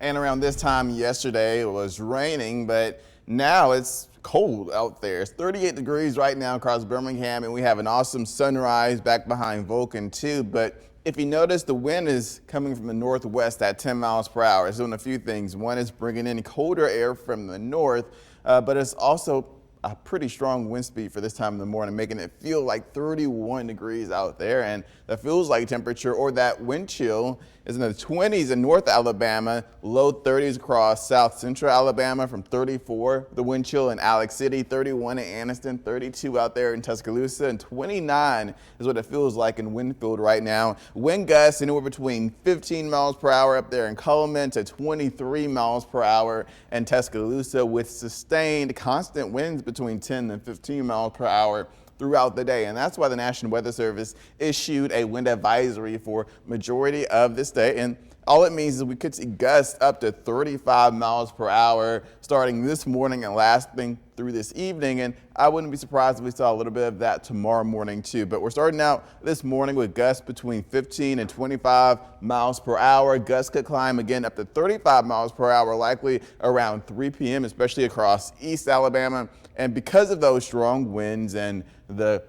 And around this time yesterday, it was raining, but now it's cold out there. It's 38 degrees right now across Birmingham, and we have an awesome sunrise back behind Vulcan too. But if you notice, the wind is coming from the northwest at 10 miles per hour. It's doing a few things. One is bringing in colder air from the north, but it's also a pretty strong wind speed for this time in the morning, making it feel like 31 degrees out there. And that feels like temperature, or that wind chill, is in the 20s in North Alabama, low 30s across South Central Alabama from 34. The wind chill in Alex City, 31 in Anniston, 32 out there in Tuscaloosa, and 29 is what it feels like in Winfield right now. Wind gusts anywhere between 15 miles per hour up there in Cullman to 23 miles per hour in Tuscaloosa, with sustained constant winds between 10 and 15 miles per hour throughout the day. And that's why the National Weather Service issued a wind advisory for majority of the state. And all it means is we could see gusts up to 35 miles per hour starting this morning and lasting through this evening. And I wouldn't be surprised if we saw a little bit of that tomorrow morning too. But we're starting out this morning with gusts between 15 and 25 miles per hour. Gusts could climb again up to 35 miles per hour, likely around 3 p.m., especially across East Alabama. And because of those strong winds and the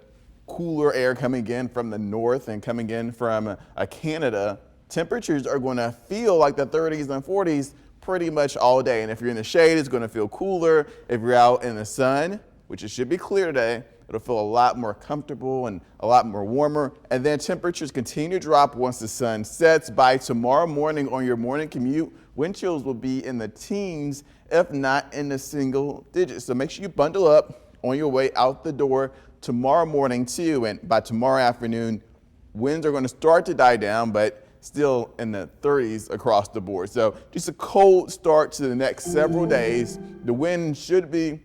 cooler air coming in from the north and coming in from Canada, temperatures are going to feel like the 30s and 40s pretty much all day. And if you're in the shade, it's going to feel cooler. If you're out in the sun, which it should be clear today, it'll feel a lot more comfortable and a lot more warmer. And then temperatures continue to drop once the sun sets. By tomorrow morning on your morning commute, wind chills will be in the teens, if not in the single digits. So make sure you bundle up on your way out the door tomorrow morning too. And by tomorrow afternoon, winds are going to start to die down, but still in the 30s across the board. So just a cold start to the next several days. The wind should be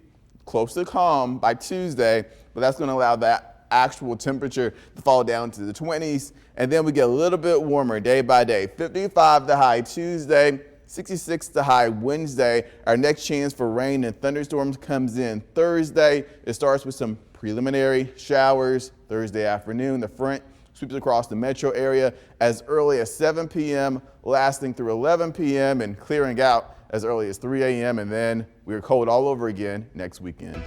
close to calm by Tuesday, but that's going to allow that actual temperature to fall down to the 20s. And then we get a little bit warmer day by day. 55 the high Tuesday, 66 the high Wednesday. Our next chance for rain and thunderstorms comes in Thursday. It starts with some preliminary showers Thursday afternoon. The front sweeps across the metro area as early as 7 p.m., lasting through 11 p.m. and clearing out as early as 3 a.m. And then we're cold all over again next weekend.